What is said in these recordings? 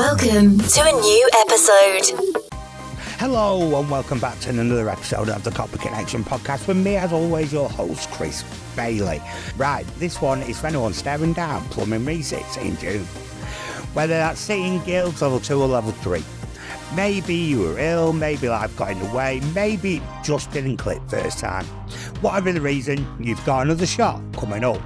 Welcome to a new episode. Hello and welcome back to another episode of the Copper Connection podcast with me, as always, your host, Chris Bailey. Right, this one is for anyone staring down plumbing resits in June. Whether that's sitting guilds level 2 or level 3. Maybe you were ill, maybe life got in the way, maybe it just didn't click first time. Whatever the reason, you've got another shot coming up.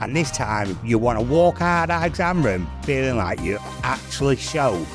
And this time, you want to walk out of that exam room feeling like you actually showed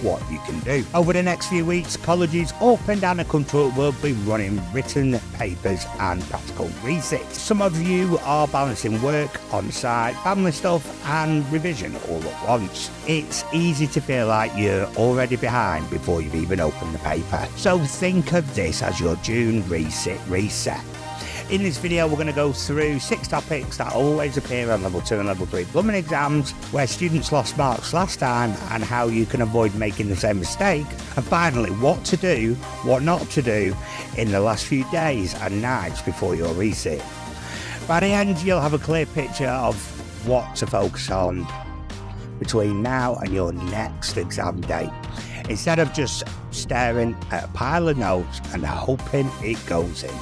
what you can do. Over the next few weeks, colleges up and down the country will be running written papers and practical resits. Some of you are balancing work, on-site, family stuff and revision all at once. It's easy to feel like you're already behind before you've even opened the paper. So think of this as your June reset. In this video, we're going to go through 6 topics that always appear on level 2 and level 3 plumbing exams, where students lost marks last time and how you can avoid making the same mistake. And finally, what to do, what not to do in the last few days and nights before your resit. By the end, you'll have a clear picture of what to focus on between now and your next exam date, instead of just staring at a pile of notes and hoping it goes in.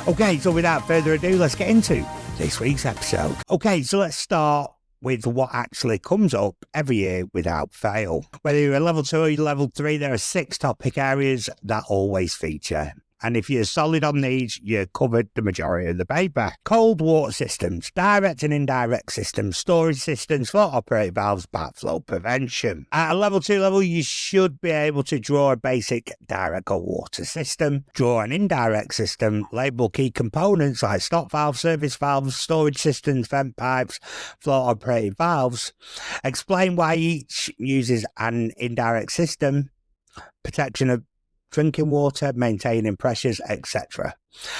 Okay, so without further ado, let's get into this week's episode. Okay, so let's start with what actually comes up every year without fail. Whether you're a level 2 or level 3, there are 6 topic areas that always feature. And if you're solid on these, you've covered the majority of the paper. Cold water systems, direct and indirect systems, storage systems, float operated valves, backflow prevention. At a level 2 level, you should be able to draw a basic direct cold water system, draw an indirect system, label key components like stop valves, service valves, storage systems, vent pipes, float operated valves, explain why each uses an indirect system, protection of drinking water, maintaining pressures, etc.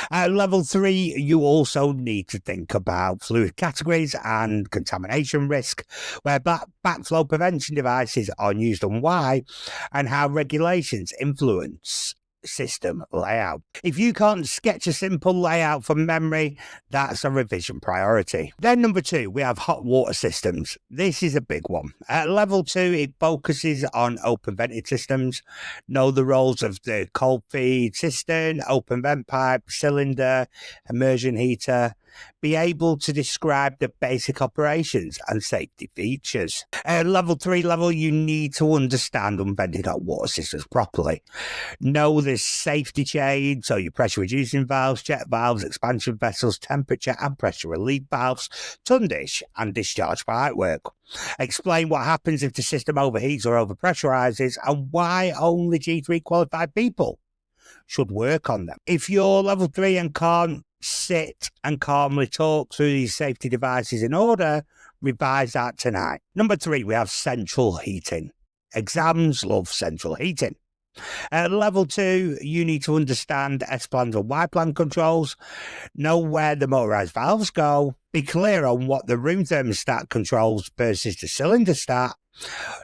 At level 3, you also need to think about fluid categories and contamination risk, where backflow prevention devices are used and why, and how regulations influence system layout. If you can't sketch a simple layout from memory, that's a revision priority. Then number 2, we have hot water systems. This is a big one. At level 2, it focuses on open vented systems. Know the roles of the cold feed cistern, open vent pipe, cylinder, immersion heater. Be able to describe the basic operations and safety features. At level 3 level, you need to understand unvented hot water systems properly. Know the safety chain, so your pressure reducing valves, jet valves, expansion vessels, temperature and pressure relief valves, tundish and discharge pipework. Explain what happens if the system overheats or overpressurizes and why only G3 qualified people should work on them. If you're level 3 and can't sit and calmly talk through these safety devices in order, revise that tonight. Number 3, we have central heating. Exams love central heating. At level 2, you need to understand S-plans and Y-plan controls, know where the motorised valves go, be clear on what the room thermostat controls versus the cylinder stat,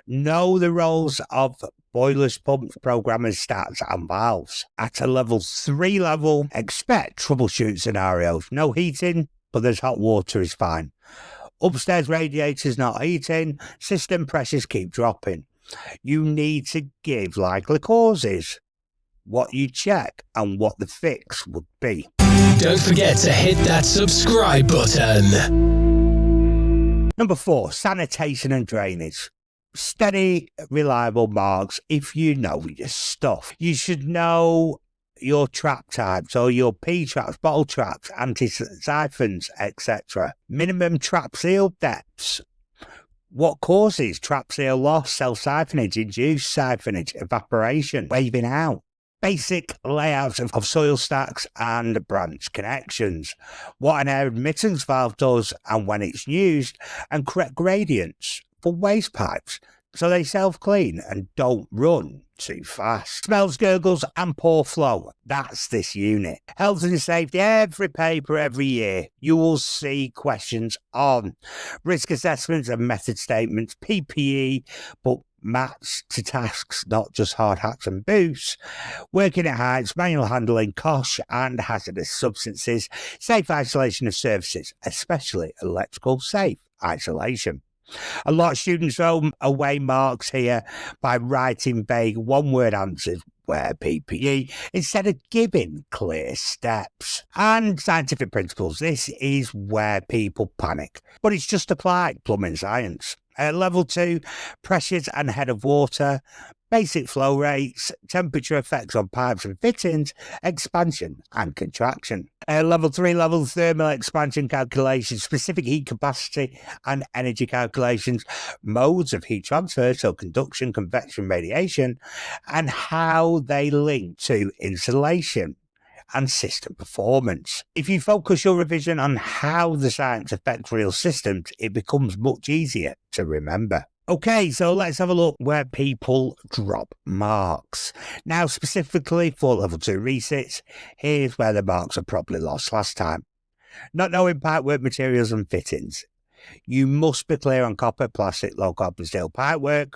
know the roles of boilers, pumps, programmers, stats and valves. At a level 3 level, expect troubleshoot scenarios. No heating, but there's hot water is fine. Upstairs radiators not heating, system pressures keep dropping. You need to give likely causes, what you check and what the fix would be. Don't forget to hit that subscribe button. Number 4, sanitation and drainage. Steady, reliable marks if you know your stuff. You should know your trap types, or your P-traps, bottle traps, anti-siphons, etc. Minimum trap seal depths. What causes trap seal loss, self-siphonage, induced siphonage, evaporation, waving out. Basic layouts of soil stacks and branch connections. What an air admittance valve does and when it's used, and correct gradients for waste pipes so they self-clean and don't run too fast. Smells, gurgles and poor flow. That's this unit. Health and safety, every paper, every year. You will see questions on risk assessments and method statements, PPE, but matched to tasks, not just hard hats and boots, working at heights, manual handling, COSH and hazardous substances, safe isolation of surfaces, especially electrical safe isolation. A lot of students throw away marks here by writing vague one-word answers, wear PPE, instead of giving clear steps. And scientific principles, this is where people panic. But it's just applied plumbing science. At level 2, pressures and head of water, basic flow rates, temperature effects on pipes and fittings, expansion and contraction. At level 3 level, thermal expansion calculations, specific heat capacity and energy calculations, modes of heat transfer, so conduction, convection, radiation, and how they link to insulation and system performance. If you focus your revision on how the science affects real systems, it becomes much easier to remember. Okay, so let's have a look where people drop marks. Now, specifically for level 2 resits, here's where the marks are probably lost last time. Not knowing pipework materials and fittings. You must be clear on copper, plastic, low copper, steel pipework,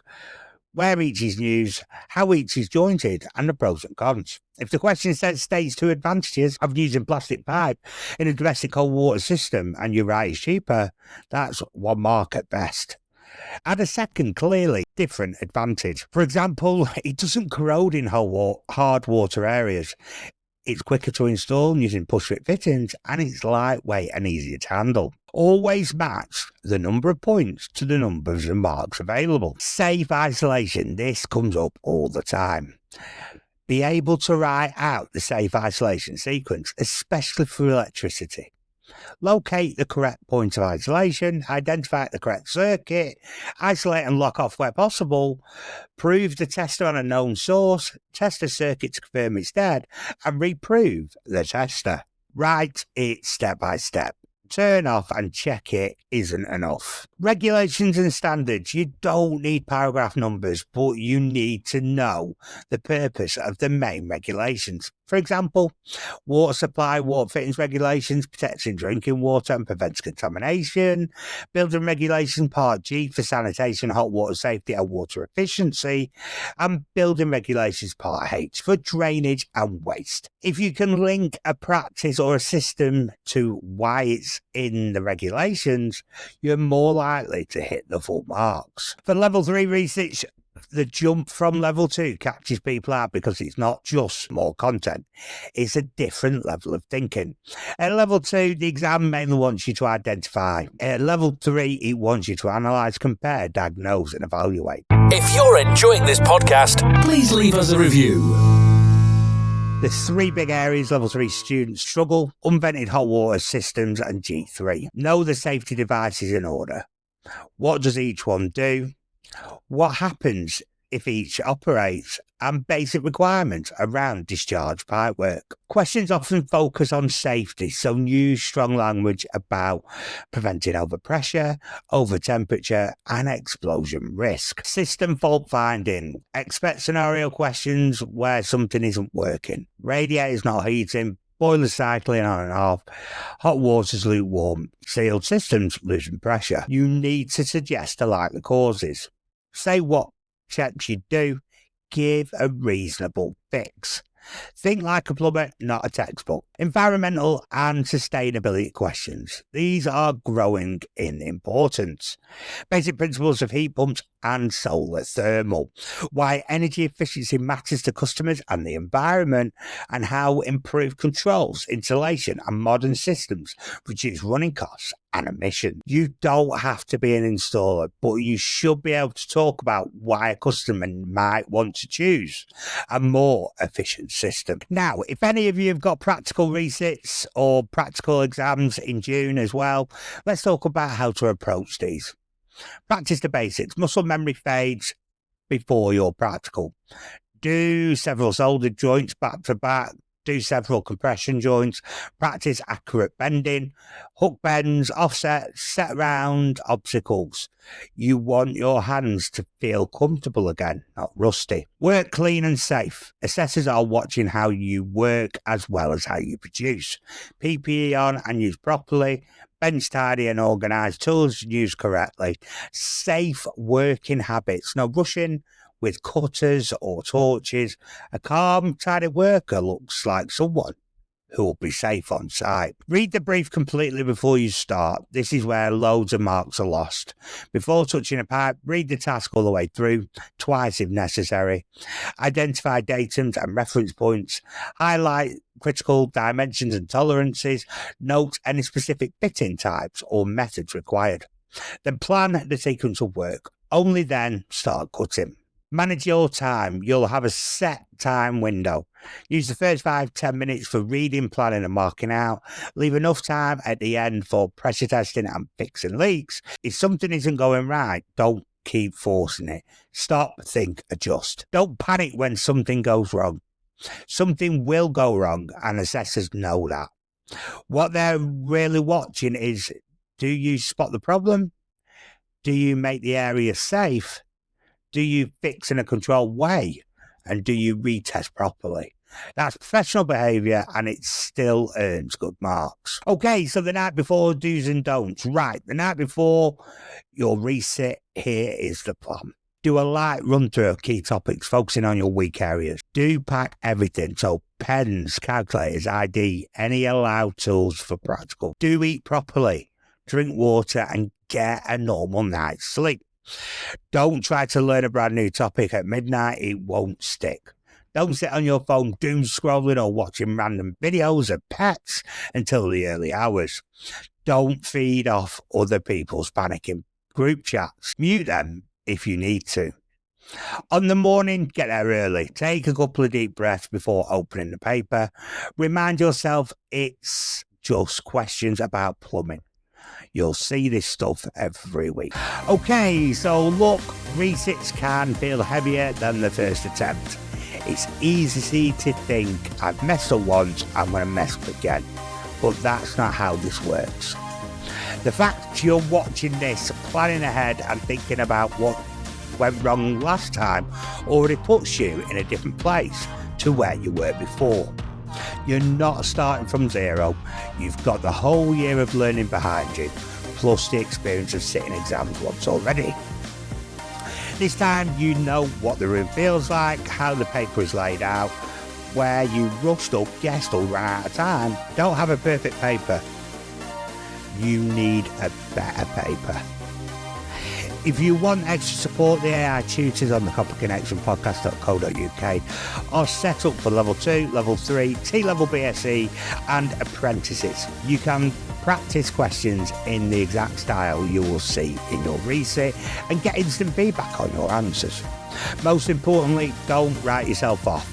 where each is used, how each is jointed, and the pros and cons. If the question states 2 advantages of using plastic pipe in a domestic cold water system and you write it's cheaper, that's 1 mark at best. Add a second clearly different advantage. For example, it doesn't corrode in hard water areas. It's quicker to install using push-fit fittings, and it's lightweight and easier to handle. Always match the number of points to the numbers of marks available. Safe isolation. This comes up all the time. Be able to write out the safe isolation sequence, especially for electricity. Locate the correct point of isolation, identify the correct circuit, isolate and lock off where possible, prove the tester on a known source, test the circuit to confirm it's dead, and reprove the tester. Write it step by step. Turn off and check it isn't enough. Regulations and standards. You don't need paragraph numbers, but you need to know the purpose of the main regulations. For example, water supply, water fittings regulations, protecting drinking water and prevents contamination. Building regulations, part G for sanitation, hot water safety and water efficiency. And building regulations, part H for drainage and waste. If you can link a practice or a system to why it's in the regulations, you're more likely to hit the full marks. For level 3 research, the jump from level 2 catches people out because it's not just more content, it's a different level of thinking. At level 2, the exam mainly wants you to identify. At level 3, it wants you to analyse, compare, diagnose and evaluate. If you're enjoying this podcast, please leave us a review. The 3 big areas level 3 students struggle: unvented hot water systems and G3. Know the safety devices in order. What does each one do? What happens if each operates? And basic requirements around discharge pipework. Questions often focus on safety, so use strong language about preventing overpressure, overtemperature, and explosion risk. System fault finding. Expect scenario questions where something isn't working. Radiators not heating, boilers cycling on and off, hot water's lukewarm, sealed systems losing pressure. You need to suggest the likely causes. Say what checks you do. Give a reasonable fix. Think like a plumber, not a textbook. Environmental and sustainability questions. These are growing in importance. Basic principles of heat pumps and solar thermal. Why energy efficiency matters to customers and the environment, and how improved controls, insulation and modern systems reduce running costs and emissions. You don't have to be an installer, but you should be able to talk about why a customer might want to choose a more efficient system. Now, if any of you have got practical resits or practical exams in June as well, let's talk about how to approach these. Practice the basics. Muscle memory fades before your practical. Do several soldered joints back to back. Do several compression joints. Practice accurate bending, hook bends, offsets, set round, obstacles. You want your hands to feel comfortable again, not rusty. Work clean and safe. Assessors are watching how you work as well as how you produce. PPE on and used properly. Bench tidy and organised. Tools used correctly. Safe working habits. No rushing with cutters or torches. A calm, tidy worker looks like someone who will be safe on site. Read the brief completely before you start. This is where loads of marks are lost. Before touching a pipe, read the task all the way through, twice if necessary. Identify datums and reference points. Highlight critical dimensions and tolerances. Note any specific fitting types or methods required. Then plan the sequence of work. Only then start cutting. Manage your time. You'll have a set time window. Use the first 5-10 minutes for reading, planning and marking out. Leave enough time at the end for pressure testing and fixing leaks. If something isn't going right, don't keep forcing it. Stop, think, adjust. Don't panic when something goes wrong. Something will go wrong and assessors know that. What they're really watching is, do you spot the problem? Do you make the area safe? Do you fix in a controlled way? And do you retest properly? That's professional behaviour and it still earns good marks. Okay, so the night before, do's and don'ts. Right, the night before your resit, here is the plan. Do a light run through of key topics, focusing on your weak areas. Do pack everything, so pens, calculators, ID, any allowed tools for practical. Do eat properly, drink water and get a normal night's sleep. Don't try to learn a brand new topic at midnight, it won't stick. Don't sit on your phone doom scrolling or watching random videos of pets until the early hours. Don't feed off other people's panicking group chats. Mute them if you need to. On the morning, get there early. Take a couple of deep breaths before opening the paper. Remind yourself it's just questions about plumbing. You'll see this stuff every week. Okay, so look, resits can feel heavier than the first attempt. It's easy to think, I've messed up once, I'm going to mess up again. But that's not how this works. The fact you're watching this, planning ahead and thinking about what went wrong last time already puts you in a different place to where you were before. You're not starting from zero. You've got the whole year of learning behind you, plus the experience of sitting exams once already. This time you know what the room feels like, how the paper is laid out, where you rushed or guessed or ran out of time. Don't have a perfect paper. You need a better paper. If you want extra support, the AI tutors on the copperconnectionpodcast.co.uk are set up for level 2, level 3, T-level BSE and apprentices. You can practice questions in the exact style you will see in your resit and get instant feedback on your answers. Most importantly, don't write yourself off.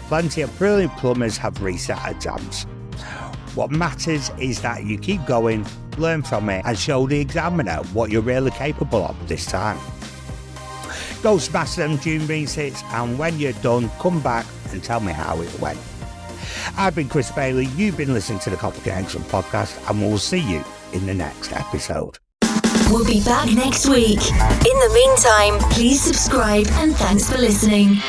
Plenty of brilliant plumbers have reset exams. What matters is that you keep going, learn from it and show the examiner what you're really capable of this time. Go smash them June resits and when you're done, come back and tell me how it went. I've been Chris Bailey, you've been listening to the Copper Connection podcast and we'll see you in the next episode. We'll be back next week. In the meantime, please subscribe and thanks for listening.